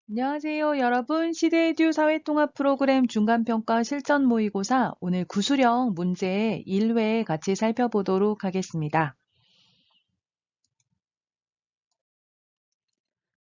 안녕하세요, 여러분. 시대에듀 사회통합 프로그램 중간평가 실전 모의고사 오늘 구수령 문제 1회 같이 살펴보도록 하겠습니다.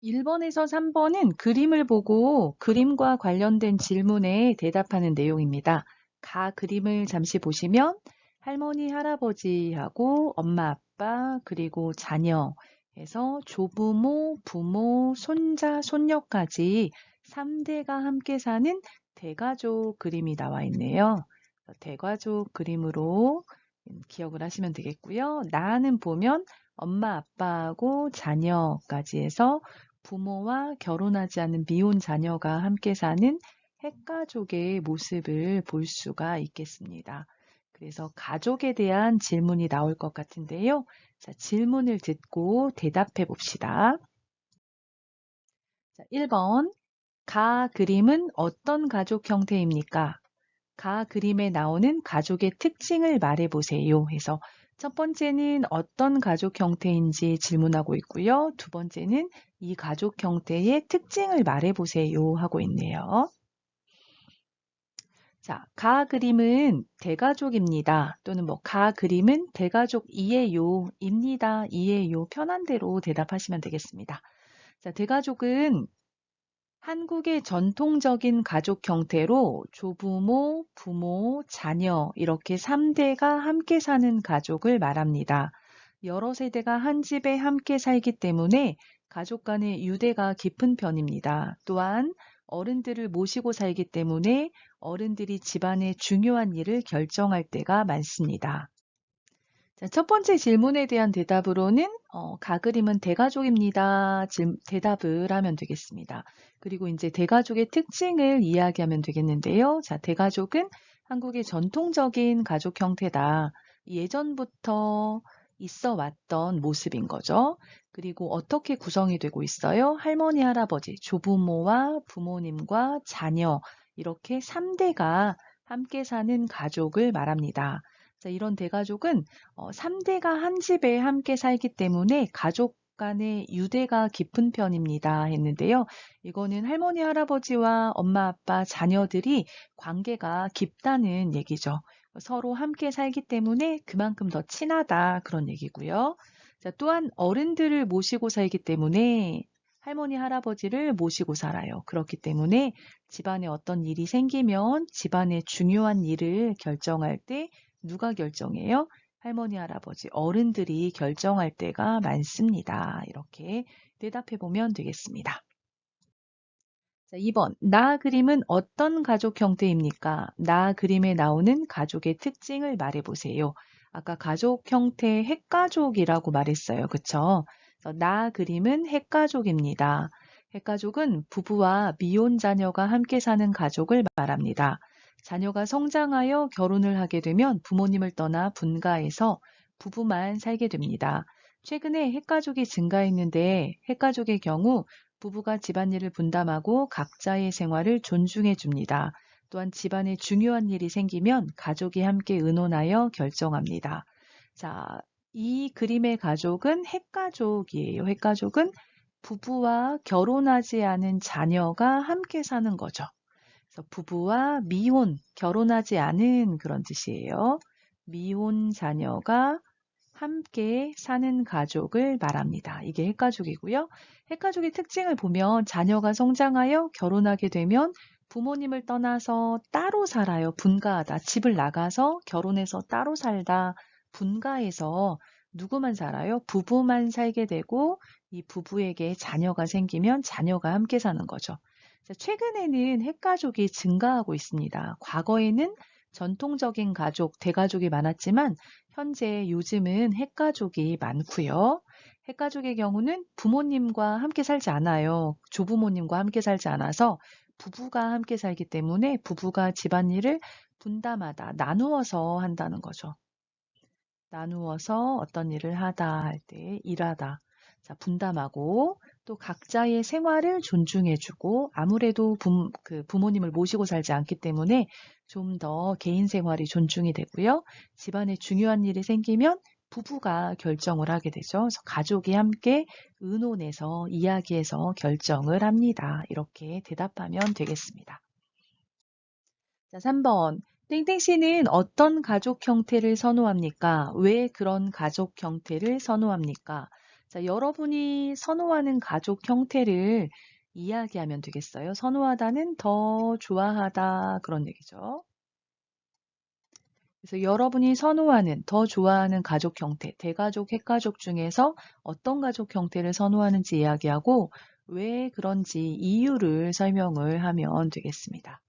1번에서 3번은 그림을 보고 그림과 관련된 질문에 대답하는 내용입니다. 그림을 잠시 보시면 할머니, 할아버지하고 엄마, 아빠, 그리고 자녀 해서 조부모, 부모, 손자, 손녀까지 3대가 함께 사는 대가족 그림이 나와 있네요. 대가족 그림으로 기억을 하시면 되겠고요. 나는 보면 엄마, 아빠하고 자녀까지 해서 부모와 결혼하지 않은 미혼 자녀가 함께 사는 핵가족의 모습을 볼 수가 있겠습니다. 그래서 가족에 대한 질문이 나올 것 같은데요. 자, 질문을 듣고 대답해 봅시다. 자, 1번. 그림은 어떤 가족 형태입니까? 그림에 나오는 가족의 특징을 말해보세요 해서 첫 번째는 어떤 가족 형태인지 질문하고 있고요. 두 번째는 이 가족 형태의 특징을 말해보세요 하고 있네요. 자, 그림은 대가족입니다. 또는 그림은 대가족이에요, 입니다, 이에요. 편한 대로 대답하시면 되겠습니다. 자, 대가족은 한국의 전통적인 가족 형태로 조부모, 부모, 자녀 이렇게 3대가 함께 사는 가족을 말합니다. 여러 세대가 한 집에 함께 살기 때문에 가족 간의 유대가 깊은 편입니다. 또한 어른들을 모시고 살기 때문에 어른들이 집안의 중요한 일을 결정할 때가 많습니다. 자, 첫 번째 질문에 대한 대답으로는 가그림은 대가족입니다. 대답을 하면 되겠습니다. 그리고 이제 대가족의 특징을 이야기하면 되겠는데요. 자, 대가족은 한국의 전통적인 가족 형태다. 예전부터 있어 왔던 모습인 거죠. 그리고 어떻게 구성이 되고 있어요? 할머니, 할아버지, 조부모와 부모님과 자녀 이렇게 3대가 함께 사는 가족을 말합니다. 자, 이런 대가족은 3대가 한 집에 함께 살기 때문에 가족 간의 유대가 깊은 편입니다 했는데요. 이거는 할머니, 할아버지와 엄마, 아빠, 자녀들이 관계가 깊다는 얘기죠. 서로 함께 살기 때문에 그만큼 더 친하다 그런 얘기고요. 자, 또한 어른들을 모시고 살기 때문에 할머니, 할아버지를 모시고 살아요. 그렇기 때문에 집안에 어떤 일이 생기면 집안의 중요한 일을 결정할 때 누가 결정해요? 할머니, 할아버지, 어른들이 결정할 때가 많습니다. 이렇게 대답해 보면 되겠습니다. 자, 2번. 그림은 어떤 가족 형태입니까? 그림에 나오는 가족의 특징을 말해 보세요. 아까 가족 형태 핵가족이라고 말했어요. 그쵸? 그래서 그림은 핵가족입니다. 핵가족은 부부와 미혼 자녀가 함께 사는 가족을 말합니다. 자녀가 성장하여 결혼을 하게 되면 부모님을 떠나 분가해서 부부만 살게 됩니다. 최근에 핵가족이 증가했는데 핵가족의 경우 부부가 집안일을 분담하고 각자의 생활을 존중해 줍니다. 또한 집안에 중요한 일이 생기면 가족이 함께 의논하여 결정합니다. 자, 이 그림의 가족은 핵가족이에요. 핵가족은 부부와 결혼하지 않은 자녀가 함께 사는 거죠. 그래서 부부와 미혼, 결혼하지 않은 그런 뜻이에요. 미혼 자녀가 함께 사는 가족을 말합니다. 이게 핵가족이고요. 핵가족의 특징을 보면 자녀가 성장하여 결혼하게 되면 부모님을 떠나서 따로 살아요. 분가하다. 집을 나가서 결혼해서 따로 살다. 분가해서 누구만 살아요? 부부만 살게 되고 이 부부에게 자녀가 생기면 자녀가 함께 사는 거죠. 자, 최근에는 핵가족이 증가하고 있습니다. 과거에는 전통적인 가족, 대가족이 많았지만 현재 요즘은 핵가족이 많고요. 핵가족의 경우는 부모님과 함께 살지 않아요. 조부모님과 함께 살지 않아서 부부가 함께 살기 때문에 부부가 집안일을 분담하다, 나누어서 한다는 거죠. 나누어서 어떤 일을 하다 할 때 일하다. 자, 분담하고 또 각자의 생활을 존중해주고 아무래도 부모님을 모시고 살지 않기 때문에 좀 더 개인 생활이 존중이 되고요. 집안에 중요한 일이 생기면 부부가 결정을 하게 되죠. 그래서 가족이 함께 의논해서 이야기해서 결정을 합니다. 이렇게 대답하면 되겠습니다. 자, 3번. 땡땡 씨는 어떤 가족 형태를 선호합니까? 왜 그런 가족 형태를 선호합니까? 자, 여러분이 선호하는 가족 형태를 이야기하면 되겠어요. 선호하다는 더 좋아하다 그런 얘기죠. 그래서 여러분이 선호하는, 더 좋아하는 가족 형태, 대가족, 핵가족 중에서 어떤 가족 형태를 선호하는지 이야기하고 왜 그런지 이유를 설명을 하면 되겠습니다.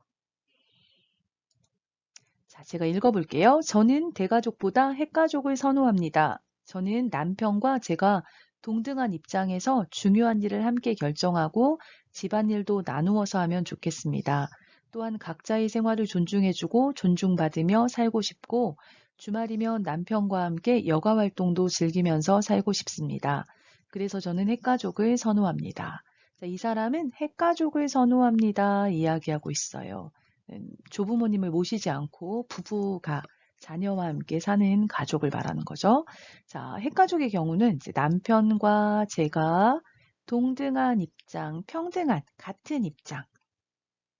자, 제가 읽어볼게요. 저는 대가족보다 핵가족을 선호합니다. 저는 남편과 제가 동등한 입장에서 중요한 일을 함께 결정하고 집안일도 나누어서 하면 좋겠습니다. 또한 각자의 생활을 존중해주고 존중받으며 살고 싶고 주말이면 남편과 함께 여가 활동도 즐기면서 살고 싶습니다. 그래서 저는 핵가족을 선호합니다. 자, 이 사람은 핵가족을 선호합니다. 이야기하고 있어요. 조부모님을 모시지 않고 부부가 자녀와 함께 사는 가족을 말하는 거죠. 자, 핵가족의 경우는 이제 남편과 제가 동등한 입장, 평등한, 같은 입장,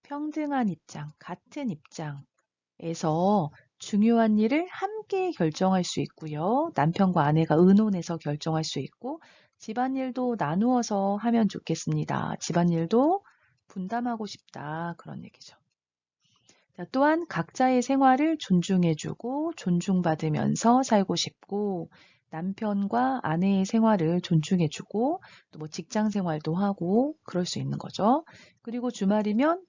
평등한 입장, 같은 입장에서 중요한 일을 함께 결정할 수 있고요. 남편과 아내가 의논해서 결정할 수 있고, 집안일도 나누어서 하면 좋겠습니다. 집안일도 분담하고 싶다. 그런 얘기죠. 자, 또한 각자의 생활을 존중해주고 존중받으면서 살고 싶고 남편과 아내의 생활을 존중해주고 또 뭐 직장 생활도 하고 그럴 수 있는 거죠. 그리고 주말이면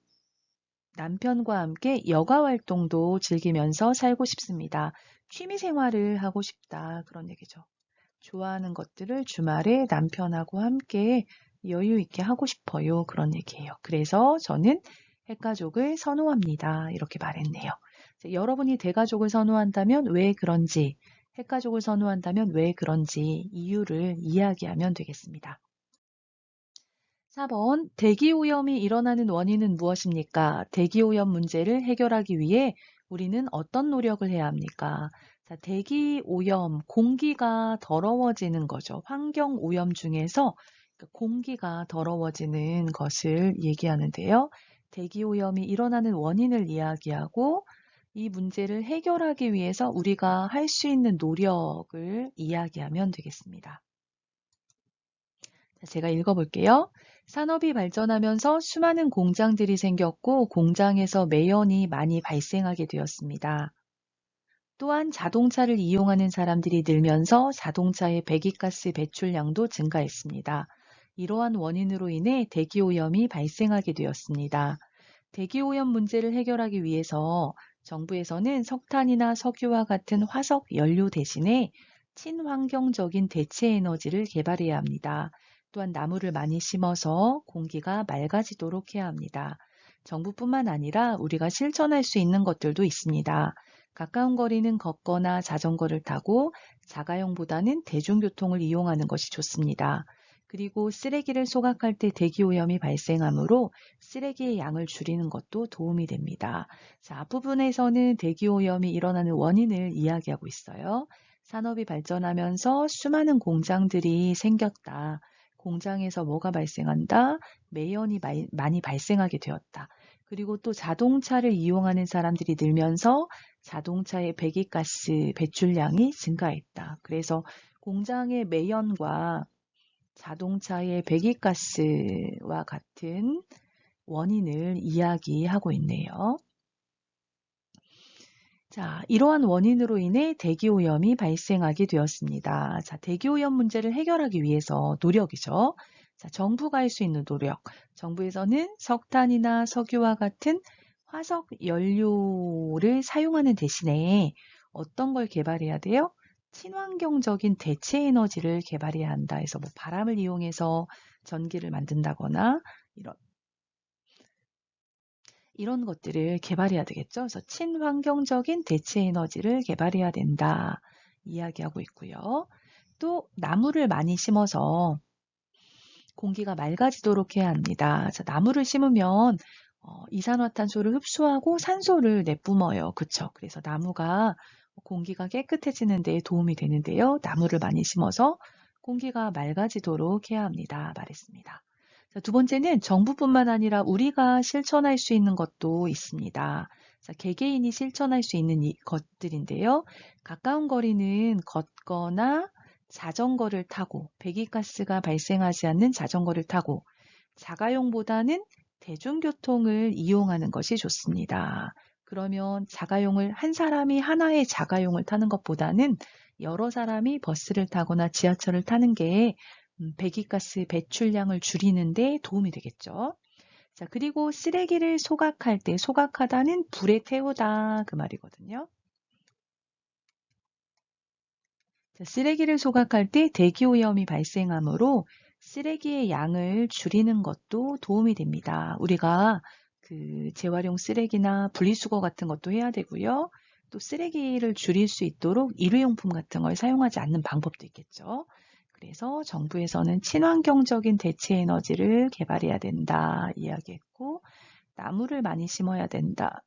남편과 함께 여가 활동도 즐기면서 살고 싶습니다. 취미 생활을 하고 싶다. 그런 얘기죠. 좋아하는 것들을 주말에 남편하고 함께 여유 있게 하고 싶어요. 그런 얘기예요. 그래서 저는 핵가족을 선호합니다. 이렇게 말했네요. 여러분이 대가족을 선호한다면 왜 그런지, 핵가족을 선호한다면 왜 그런지 이유를 이야기하면 되겠습니다. 4번, 대기오염이 일어나는 원인은 무엇입니까? 대기오염 문제를 해결하기 위해 우리는 어떤 노력을 해야 합니까? 자, 대기오염, 공기가 더러워지는 거죠. 환경오염 중에서 공기가 더러워지는 것을 얘기하는데요. 대기오염이 일어나는 원인을 이야기하고 이 문제를 해결하기 위해서 우리가 할 수 있는 노력을 이야기하면 되겠습니다. 자, 제가 읽어볼게요. 산업이 발전하면서 수많은 공장들이 생겼고 공장에서 매연이 많이 발생하게 되었습니다. 또한 자동차를 이용하는 사람들이 늘면서 자동차의 배기가스 배출량도 증가했습니다. 이러한 원인으로 인해 대기오염이 발생하게 되었습니다. 대기오염 문제를 해결하기 위해서 정부에서는 석탄이나 석유와 같은 화석 연료 대신에 친환경적인 대체 에너지를 개발해야 합니다. 또한 나무를 많이 심어서 공기가 맑아지도록 해야 합니다. 정부뿐만 아니라 우리가 실천할 수 있는 것들도 있습니다. 가까운 거리는 걷거나 자전거를 타고 자가용보다는 대중교통을 이용하는 것이 좋습니다. 그리고 쓰레기를 소각할 때 대기오염이 발생하므로 쓰레기의 양을 줄이는 것도 도움이 됩니다. 자, 앞부분에서는 대기오염이 일어나는 원인을 이야기하고 있어요. 산업이 발전하면서 수많은 공장들이 생겼다. 공장에서 뭐가 발생한다? 매연이 많이 발생하게 되었다. 그리고 또 자동차를 이용하는 사람들이 늘면서 자동차의 배기가스 배출량이 증가했다. 그래서 공장의 매연과 자동차의 배기가스와 같은 원인을 이야기하고 있네요. 자, 이러한 원인으로 인해 대기오염이 발생하게 되었습니다. 자, 대기오염 문제를 해결하기 위해서 노력이죠. 자, 정부가 할 수 있는 노력. 정부에서는 석탄이나 석유와 같은 화석 연료를 사용하는 대신에 어떤 걸 개발해야 돼요? 친환경적인 대체 에너지를 개발해야 한다 해서 뭐 바람을 이용해서 전기를 만든다거나 이런 것들을 개발해야 되겠죠. 그래서 친환경적인 대체 에너지를 개발해야 된다 이야기하고 있고요. 또 나무를 많이 심어서 공기가 맑아지도록 해야 합니다. 자, 나무를 심으면 이산화탄소를 흡수하고 산소를 내뿜어요. 그쵸? 그래서 나무가 공기가 깨끗해지는 데 도움이 되는데요. 나무를 많이 심어서 공기가 맑아지도록 해야 합니다. 말했습니다. 자, 두 번째는 정부뿐만 아니라 우리가 실천할 수 있는 것도 있습니다. 자, 개개인이 실천할 수 있는 것들인데요. 가까운 거리는 걷거나 자전거를 타고 배기가스가 발생하지 않는 자전거를 타고 자가용보다는 대중교통을 이용하는 것이 좋습니다. 그러면 자가용을 한 사람이 하나의 자가용을 타는 것보다는 여러 사람이 버스를 타거나 지하철을 타는 게 배기가스 배출량을 줄이는 데 도움이 되겠죠. 자, 그리고 쓰레기를 소각할 때 소각하다는 불에 태우다 그 말이거든요. 자, 쓰레기를 소각할 때 대기오염이 발생하므로 쓰레기의 양을 줄이는 것도 도움이 됩니다. 우리가 그 재활용 쓰레기나 분리수거 같은 것도 해야 되고요. 또 쓰레기를 줄일 수 있도록 일회용품 같은 걸 사용하지 않는 방법도 있겠죠. 그래서 정부에서는 친환경적인 대체 에너지를 개발해야 된다 이야기했고, 나무를 많이 심어야 된다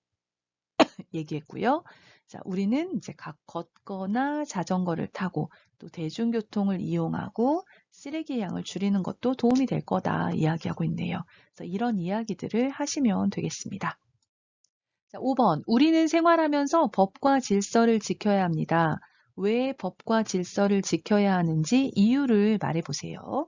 얘기했고요. 자, 우리는 이제 각 걷거나 자전거를 타고 또 대중교통을 이용하고 쓰레기 양을 줄이는 것도 도움이 될 거다 이야기하고 있네요. 그래서 이런 이야기들을 하시면 되겠습니다. 자, 5번. 우리는 생활하면서 법과 질서를 지켜야 합니다. 왜 법과 질서를 지켜야 하는지 이유를 말해 보세요.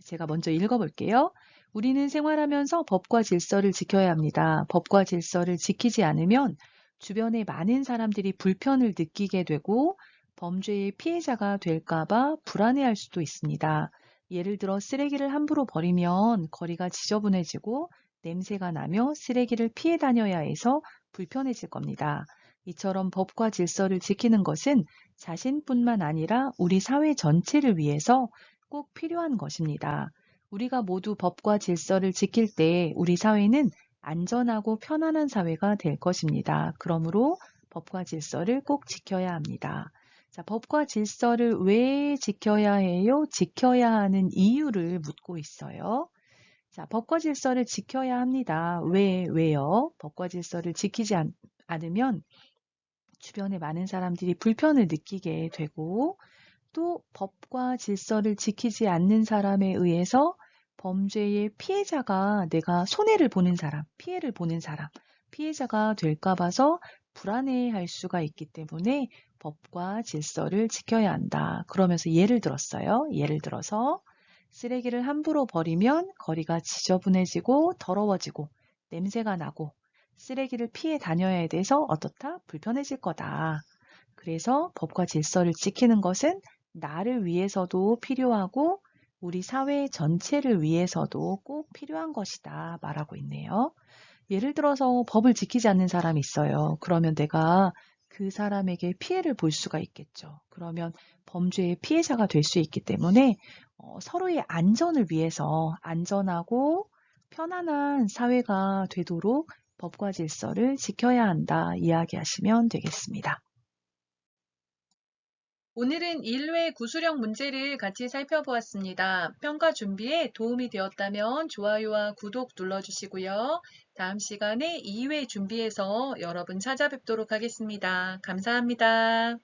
제가 먼저 읽어볼게요. 우리는 생활하면서 법과 질서를 지켜야 합니다. 법과 질서를 지키지 않으면 주변에 많은 사람들이 불편을 느끼게 되고 범죄의 피해자가 될까봐 불안해할 수도 있습니다. 예를 들어 쓰레기를 함부로 버리면 거리가 지저분해지고 냄새가 나며 쓰레기를 피해 다녀야 해서 불편해질 겁니다. 이처럼 법과 질서를 지키는 것은 자신뿐만 아니라 우리 사회 전체를 위해서 꼭 필요한 것입니다. 우리가 모두 법과 질서를 지킬 때 우리 사회는 안전하고 편안한 사회가 될 것입니다. 그러므로 법과 질서를 꼭 지켜야 합니다. 자, 법과 질서를 왜 지켜야 해요? 지켜야 하는 이유를 묻고 있어요. 자, 법과 질서를 지켜야 합니다. 왜요? 법과 질서를 지키지 않으면 주변에 많은 사람들이 불편을 느끼게 되고 또 법과 질서를 지키지 않는 사람에 의해서 범죄의 피해자가 내가 손해를 보는 사람, 피해를 보는 사람, 피해자가 될까 봐서 불안해할 수가 있기 때문에 법과 질서를 지켜야 한다. 그러면서 예를 들었어요. 예를 들어서 쓰레기를 함부로 버리면 거리가 지저분해지고 더러워지고 냄새가 나고 쓰레기를 피해 다녀야 돼서 어떻다? 불편해질 거다. 그래서 법과 질서를 지키는 것은 나를 위해서도 필요하고 우리 사회 전체를 위해서도 꼭 필요한 것이다 말하고 있네요. 예를 들어서 법을 지키지 않는 사람이 있어요. 그러면 내가 그 사람에게 피해를 볼 수가 있겠죠. 그러면 범죄의 피해자가 될 수 있기 때문에 서로의 안전을 위해서 안전하고 편안한 사회가 되도록 법과 질서를 지켜야 한다 이야기하시면 되겠습니다. 오늘은 인류의 구수령 문제를 같이 살펴보았습니다. 평가 준비에 도움이 되었다면 좋아요와 구독 눌러주시고요. 다음 시간에 2회 준비해서 여러분 찾아뵙도록 하겠습니다. 감사합니다.